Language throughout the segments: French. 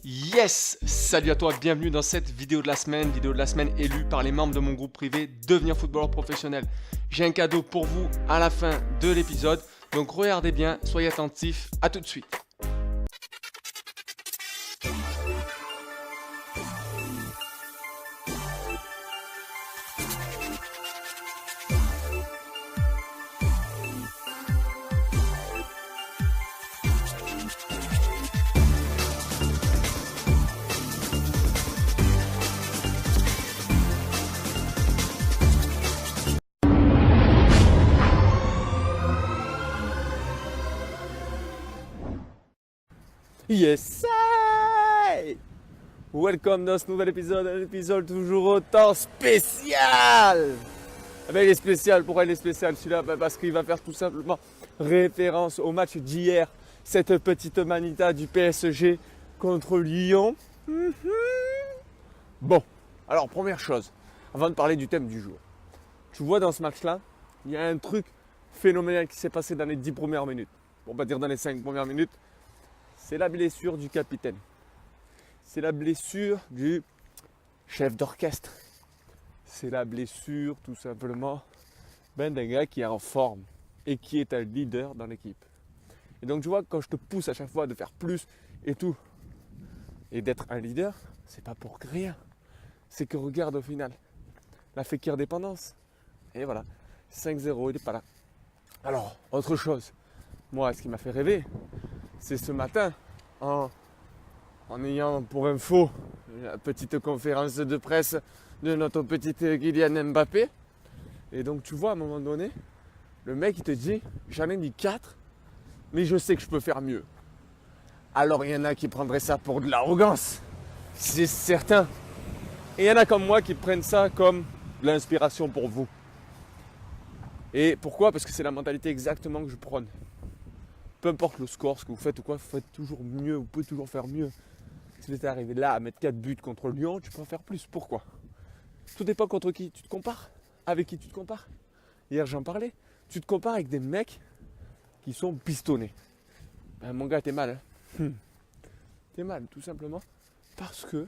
Yes! Salut à toi, bienvenue dans cette vidéo de la semaine élue par les membres de mon groupe privé Devenir footballeur professionnel. J'ai un cadeau pour vous à la fin de l'épisode, donc regardez bien, soyez attentifs, à tout de suite. Yes! Hey! Welcome dans ce nouvel épisode, un épisode toujours autant spécial! Eh ben, il est spécial, pourquoi il est spécial celui-là? Parce qu'il va faire tout simplement référence au match d'hier, cette petite manita du PSG contre Lyon. Bon, alors première chose, avant de parler du thème du jour, tu vois dans ce match-là, il y a un truc phénoménal qui s'est passé dans les 10 premières minutes. Pour pas dire dans les 5 premières minutes. C'est la blessure du capitaine. C'est la blessure du chef d'orchestre. C'est la blessure tout simplement d'un gars qui est en forme et qui est un leader dans l'équipe. Et donc tu vois, quand je te pousse à chaque fois de faire plus et tout, et d'être un leader, c'est pas pour rien. C'est que regarde au final, la Fekir dépendance. Et voilà, 5-0, il n'est pas là. Alors, autre chose, moi ce qui m'a fait rêver, c'est ce matin, en ayant pour info la petite conférence de presse de notre petite Kylian Mbappé. Et donc tu vois, à un moment donné, le mec il te dit, j'en ai mis 4, mais je sais que je peux faire mieux. Alors il y en a qui prendraient ça pour de l'arrogance, c'est certain. Et il y en a comme moi qui prennent ça comme de l'inspiration pour vous. Et pourquoi? Parce que c'est la mentalité exactement que je prône. Peu importe le score, ce que vous faites ou quoi, vous faites toujours mieux, vous pouvez toujours faire mieux. Si vous êtes arrivé là à mettre 4 buts contre Lyon, tu peux en faire plus. Pourquoi? Tout dépend contre qui tu te compares. Avec qui tu te compares? Hier j'en parlais. Tu te compares avec des mecs qui sont pistonnés. Ben, mon gars, t'es mal. Hein. T'es mal, tout simplement. Parce que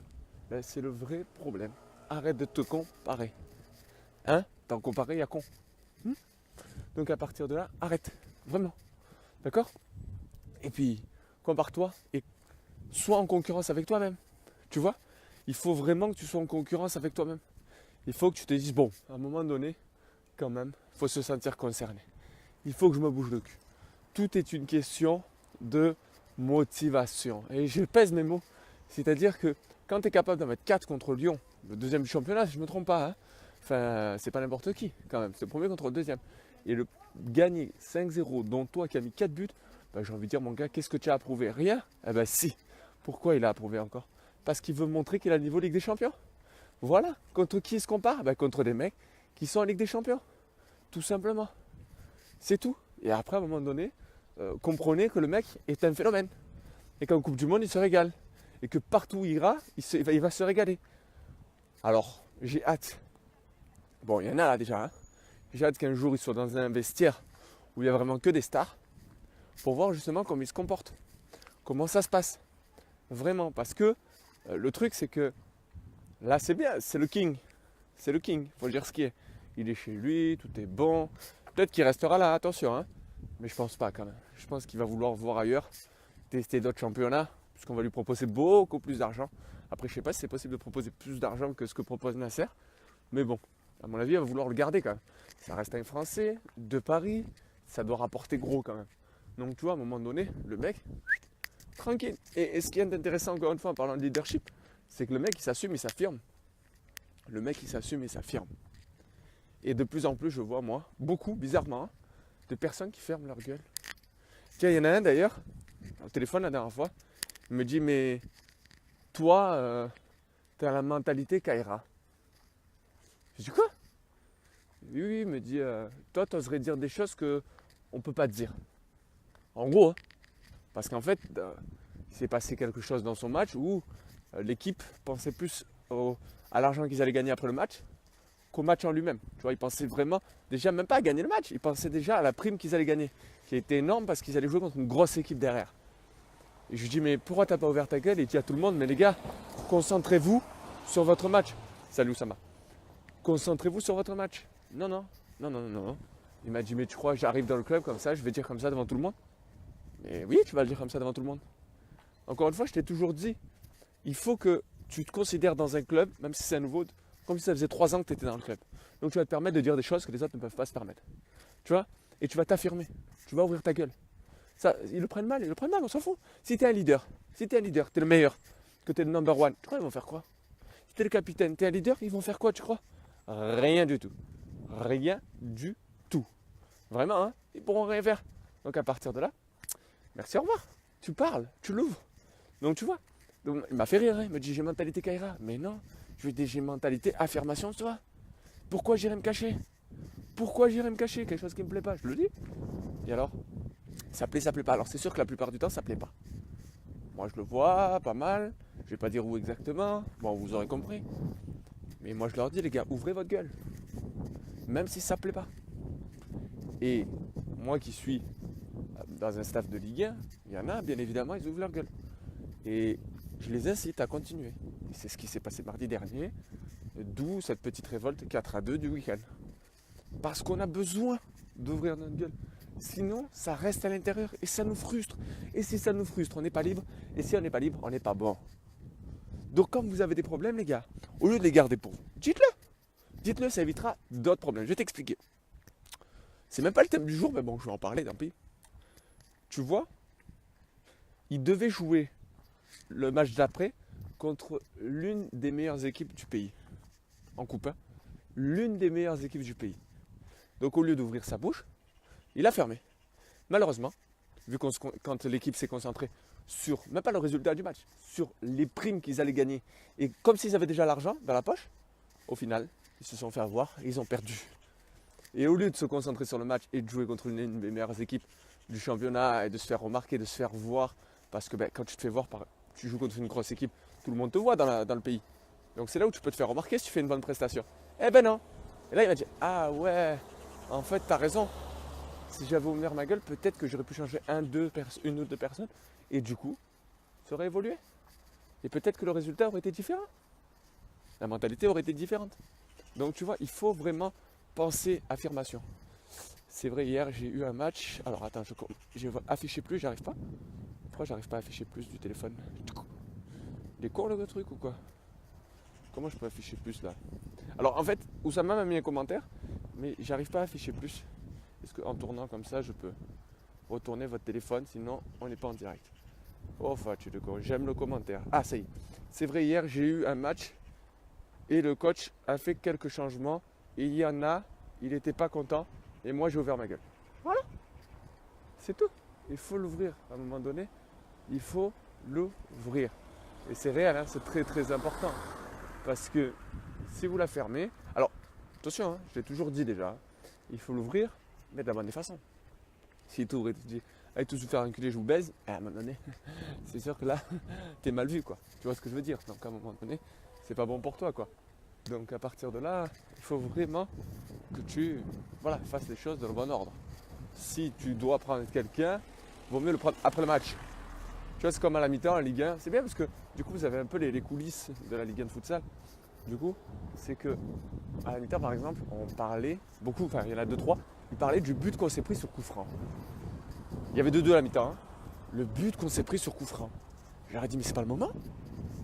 c'est le vrai problème. Arrête de te comparer. Hein? T'en comparer, il y a con. Donc à partir de là, arrête. Vraiment. D'accord? Et puis, compare-toi et sois en concurrence avec toi-même. Tu vois? Il faut vraiment que tu sois en concurrence avec toi-même. Il faut que tu te dises, bon, à un moment donné, quand même, il faut se sentir concerné. Il faut que je me bouge le cul. Tout est une question de motivation. Et je pèse mes mots. C'est-à-dire que quand tu es capable d'en mettre 4 contre Lyon, le deuxième du championnat, si je ne me trompe pas, hein, enfin, c'est pas n'importe qui quand même. C'est le premier contre le deuxième. Et le gagner 5-0, dont toi qui as mis 4 buts, ben, j'ai envie de dire, mon gars, qu'est-ce que tu as approuvé? Rien? Eh ben si. Pourquoi il a approuvé encore? Parce qu'il veut montrer qu'il a le niveau Ligue des Champions. Voilà. Contre qui il se compare? Ben, contre des mecs qui sont en Ligue des Champions. Tout simplement. C'est tout. Et après, à un moment donné, comprenez que le mec est un phénomène. Et qu'en Coupe du Monde, il se régale. Et que partout où il ira, il va se régaler. Alors, j'ai hâte. Bon, il y en a là déjà. Hein. J'ai hâte qu'un jour, il soit dans un vestiaire où il n'y a vraiment que des stars. Pour voir justement comment il se comporte. Comment ça se passe. Vraiment. Parce que le truc, c'est que là, c'est bien. C'est le king. C'est le king. Il faut dire ce qui est. Il est chez lui, tout est bon. Peut-être qu'il restera là, attention. Hein. Mais je pense pas quand même. Je pense qu'il va vouloir voir ailleurs. Tester d'autres championnats. Puisqu'on va lui proposer beaucoup plus d'argent. Après, je ne sais pas si c'est possible de proposer plus d'argent que ce que propose Nasser. Mais bon, à mon avis, il va vouloir le garder quand même. Ça reste un Français, de Paris. Ça doit rapporter gros quand même. Donc tu vois, à un moment donné, le mec, tranquille. Et ce qui est intéressant encore une fois en parlant de leadership, c'est que le mec il s'assume et s'affirme. Le mec il s'assume et s'affirme. Et de plus en plus, je vois moi, beaucoup, bizarrement, hein, de personnes qui ferment leur gueule. Tiens, il y en a un d'ailleurs, au téléphone la dernière fois, il me dit, mais toi, tu as la mentalité Kaira. Je dis quoi? Oui, il me dit, toi, tu oserais dire des choses qu'on ne peut pas te dire. En gros, hein, parce qu'en fait, il s'est passé quelque chose dans son match où l'équipe pensait plus à l'argent qu'ils allaient gagner après le match qu'au match en lui-même. Tu vois, ils pensaient vraiment, déjà même pas à gagner le match, ils pensaient déjà à la prime qu'ils allaient gagner, qui était énorme parce qu'ils allaient jouer contre une grosse équipe derrière. Et je lui dis, mais pourquoi t'as pas ouvert ta gueule? Et il dit à tout le monde, mais les gars, concentrez-vous sur votre match. Salut Oussama. Concentrez-vous sur votre match. Non, non, non, non, non, non. Il m'a dit, mais tu crois que j'arrive dans le club comme ça, je vais dire comme ça devant tout le monde? Mais oui, tu vas le dire comme ça devant tout le monde. Encore une fois, je t'ai toujours dit, il faut que tu te considères dans un club, même si c'est un nouveau, comme si ça faisait 3 ans que tu étais dans le club. Donc tu vas te permettre de dire des choses que les autres ne peuvent pas se permettre. Tu vois? Et tu vas t'affirmer. Tu vas ouvrir ta gueule. Ça, ils le prennent mal, on s'en fout. Si tu es un leader, tu es le meilleur, que tu es le number one, tu crois qu'ils vont faire quoi? Si tu es le capitaine, tu es un leader, ils vont faire quoi, tu crois? Rien du tout. Rien du tout. Vraiment, hein? Ils pourront rien faire. Donc à partir de là, merci, au revoir. Tu parles, tu l'ouvres. Donc tu vois. Donc, il m'a fait rire, hein. Il m'a dit j'ai mentalité Kaira. Mais non, je lui ai dit j'ai mentalité affirmation, tu vois. Pourquoi j'irais me cacher? Pourquoi j'irais me cacher? Quelque chose qui ne me plaît pas, je le dis. Et alors? Ça plaît pas. Alors c'est sûr que la plupart du temps, ça plaît pas. Moi je le vois pas mal. Je vais pas dire où exactement. Bon, vous aurez compris. Mais moi je leur dis les gars, ouvrez votre gueule. Même si ça plaît pas. Et moi qui suis dans un staff de Ligue 1, il y en a, bien évidemment, ils ouvrent leur gueule. Et je les incite à continuer. Et c'est ce qui s'est passé mardi dernier, d'où cette petite révolte 4-2 du week-end. Parce qu'on a besoin d'ouvrir notre gueule. Sinon, ça reste à l'intérieur et ça nous frustre. Et si ça nous frustre, on n'est pas libre. Et si on n'est pas libre, on n'est pas bon. Donc quand vous avez des problèmes, les gars, au lieu de les garder pour vous, dites-le. Dites-le, ça évitera d'autres problèmes. Je vais t'expliquer. C'est même pas le thème du jour, mais bon, je vais en parler, tant pis. Tu vois, ils devaient jouer le match d'après contre l'une des meilleures équipes du pays. En coupe, hein. L'une des meilleures équipes du pays. Donc au lieu d'ouvrir sa bouche, il a fermé. Malheureusement, vu quand l'équipe s'est concentrée sur, même pas le résultat du match, sur les primes qu'ils allaient gagner, et comme s'ils avaient déjà l'argent dans la poche, au final, ils se sont fait avoir et ils ont perdu. Et au lieu de se concentrer sur le match et de jouer contre une des meilleures équipes du championnat et de se faire remarquer, de se faire voir, parce que quand tu te fais voir, tu joues contre une grosse équipe, tout le monde te voit dans le pays. Donc c'est là où tu peux te faire remarquer si tu fais une bonne prestation. Eh ben non. Et là il m'a dit, ah ouais, en fait t'as raison. Si j'avais ouvert ma gueule, peut-être que j'aurais pu changer une ou deux personnes. Et du coup, ça aurait évolué. Et peut-être que le résultat aurait été différent. La mentalité aurait été différente. Donc tu vois, il faut vraiment penser affirmation. C'est vrai, hier j'ai eu un match. Alors attends, je vais afficher plus, j'arrive pas. Pourquoi j'arrive pas à afficher plus du téléphone? Il est court le truc ou quoi? Comment je peux afficher plus là? Alors en fait, Oussama m'a mis un commentaire, mais j'arrive pas à afficher plus. Est-ce qu'en tournant comme ça, je peux retourner votre téléphone? Sinon, on n'est pas en direct. Oh, j'aime le commentaire. Ah, ça y est. C'est vrai, hier, j'ai eu un match et le coach a fait quelques changements. Et il y en a, il n'était pas content. Et moi, j'ai ouvert ma gueule. Voilà. C'est tout. Il faut l'ouvrir. À un moment donné, il faut l'ouvrir. Et c'est réel, hein, c'est très très important. Parce que si vous la fermez... Alors, attention, hein, je l'ai toujours dit déjà. Il faut l'ouvrir, mais de la bonne façon. Si tu ouvres et tu dis, allez tous vous faire enculer, je vous baise, à un moment donné, c'est sûr que là, t'es mal vu, quoi. Tu vois ce que je veux dire? Donc à un moment donné, c'est pas bon pour toi, quoi. Donc à partir de là, il faut vraiment que tu fasses les choses dans le bon ordre. Si tu dois prendre quelqu'un, vaut mieux le prendre après le match. Tu vois, c'est comme à la mi-temps en Ligue 1. C'est bien parce que du coup, vous avez un peu les coulisses de la Ligue 1 de futsal. Du coup, c'est que à la mi-temps, par exemple, on parlait beaucoup, enfin il y en a 2-3, ils parlaient du but qu'on s'est pris sur coup franc. Il y avait 2-2 à la mi-temps. Hein. Le but qu'on s'est pris sur coup franc. Je leur ai dit, mais c'est pas le moment.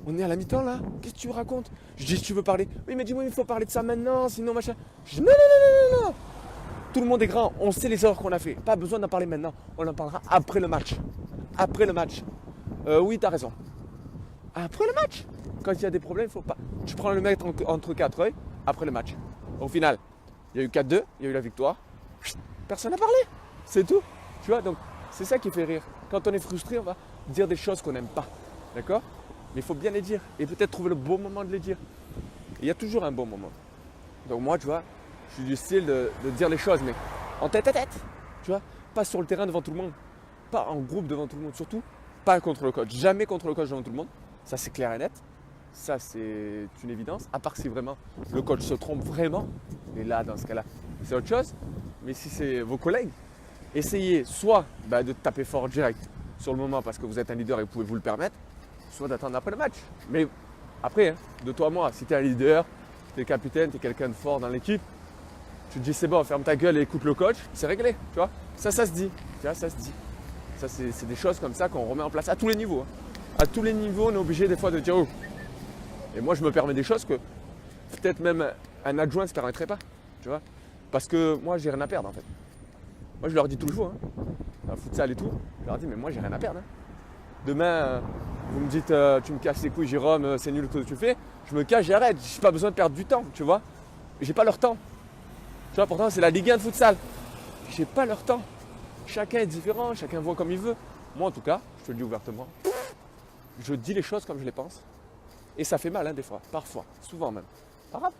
On est à la mi-temps là. Qu'est-ce que tu racontes? Je dis, si tu veux parler. Oui, mais dis-moi, il faut parler de ça maintenant, sinon machin. Je dis, non, non, non, non, non. Tout le monde est grand. On sait les erreurs qu'on a fait. Pas besoin d'en parler maintenant. On en parlera après le match. Après le match. Oui, t'as raison. Après le match. Quand il y a des problèmes, il faut pas. Tu prends le mec entre 4 œils après le match. Au final, il y a eu 4-2, il y a eu la victoire. Personne n'a parlé. C'est tout. Tu vois, donc c'est ça qui fait rire. Quand on est frustré, on va dire des choses qu'on n'aime pas. D'accord? Mais il faut bien les dire. Et peut-être trouver le bon moment de les dire. Et il y a toujours un bon moment. Donc moi, tu vois, je suis du style de dire les choses, mais en tête à tête. Tu vois, pas sur le terrain devant tout le monde. Pas en groupe devant tout le monde. Surtout, pas contre le coach. Jamais contre le coach devant tout le monde. Ça, c'est clair et net. Ça, c'est une évidence. À part si vraiment le coach se trompe vraiment. Et là, dans ce cas-là, c'est autre chose. Mais si c'est vos collègues, essayez soit de taper fort direct, sur le moment parce que vous êtes un leader et vous pouvez vous le permettre, soit d'attendre après le match. Mais après, hein, de toi à moi, si tu es un leader, tu es capitaine, tu es quelqu'un de fort dans l'équipe, tu te dis c'est bon, ferme ta gueule et écoute le coach, c'est réglé, tu vois. Ça se dit, tu vois, ça se dit. Ça, c'est des choses comme ça qu'on remet en place à tous les niveaux. Hein. À tous les niveaux, on est obligé des fois de dire oh. Et moi, je me permets des choses que peut-être même un adjoint ne se permettrait pas, tu vois. Parce que moi, j'ai rien à perdre en fait. Moi, je leur dis tout le jour, hein, dans le futsal et tout, je leur dis mais moi, j'ai rien à perdre. Hein. Demain, vous me dites tu me casses les couilles, Jérôme, c'est nul ce que tu fais. Je me cache, j'arrête. J'ai pas besoin de perdre du temps, tu vois. J'ai pas leur temps. Tu vois, pourtant, c'est la Ligue 1 de futsal. J'ai pas leur temps. Chacun est différent, chacun voit comme il veut. Moi, en tout cas, je te le dis ouvertement, je dis les choses comme je les pense. Et ça fait mal, hein, des fois, parfois, souvent même. Pas grave.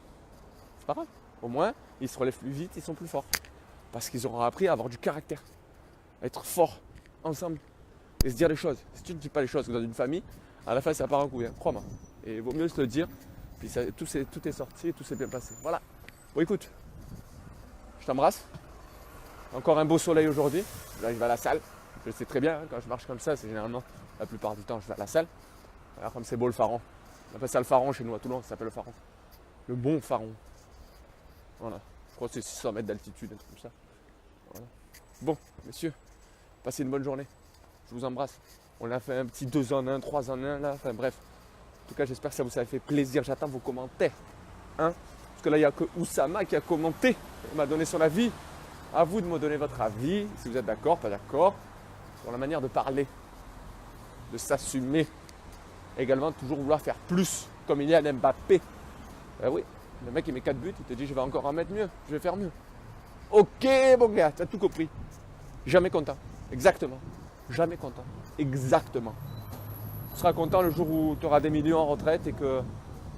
C'est pas grave. Au moins, ils se relèvent plus vite, ils sont plus forts. Parce qu'ils auront appris à avoir du caractère. À être forts, ensemble. Et se dire les choses. Si tu ne dis pas les choses dans une famille, à la fin, ça part en couille, hein, crois-moi. Et il vaut mieux se le dire. Puis ça, tout est sorti, tout s'est bien passé. Voilà. Bon, écoute, je t'embrasse. Encore un beau soleil aujourd'hui. Là, je vais à la salle. Je sais très bien, hein, quand je marche comme ça, c'est généralement, la plupart du temps, je vais à la salle. Alors, comme c'est beau le Faron. On appelle ça le Faron chez nous à Toulon, ça s'appelle le Faron. Le bon Faron. Voilà. Je crois que c'est 600 mètres d'altitude, un truc comme ça. Voilà. Bon, messieurs, passez une bonne journée. Je vous embrasse. On a fait un petit 2 en 1, 3 en 1 là. Enfin bref. En tout cas, j'espère que ça vous a fait plaisir. J'attends vos commentaires. Hein, parce que là, il n'y a que Oussama qui a commenté. Il m'a donné son avis. À vous de me donner votre avis. Si vous êtes d'accord, pas d'accord. Sur la manière de parler. De s'assumer. Également, de toujours vouloir faire plus. Comme il y a à Mbappé. Ben oui. Le mec, il met 4 buts. Il te dit, je vais encore en mettre mieux. Je vais faire mieux. Ok, mon gars. Tu as tout compris. Jamais content. Exactement. Jamais content. Exactement. Tu seras content le jour où tu auras des millions en retraite et que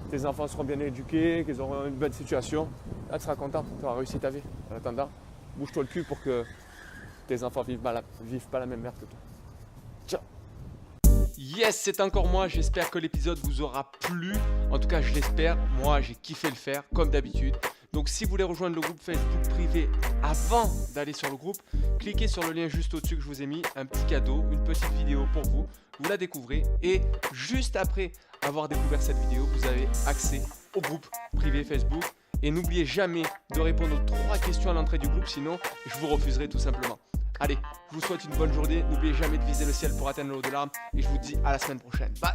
tes enfants seront bien éduqués, qu'ils auront une bonne situation. Là, tu seras content. Tu auras réussi ta vie. En attendant, bouge-toi le cul pour que tes enfants vivent pas la même merde que toi. Ciao. Yes, c'est encore moi. J'espère que l'épisode vous aura plu. En tout cas, je l'espère. Moi, j'ai kiffé le faire, comme d'habitude. Donc, si vous voulez rejoindre le groupe Facebook privé avant d'aller sur le groupe, cliquez sur le lien juste au-dessus que je vous ai mis. Un petit cadeau, une petite vidéo pour vous. Vous la découvrez. Et juste après avoir découvert cette vidéo, vous avez accès au groupe privé Facebook. Et n'oubliez jamais de répondre aux 3 questions à l'entrée du groupe. Sinon, je vous refuserai tout simplement. Allez, je vous souhaite une bonne journée. N'oubliez jamais de viser le ciel pour atteindre le haut de l'arbre. Et je vous dis à la semaine prochaine. Bye!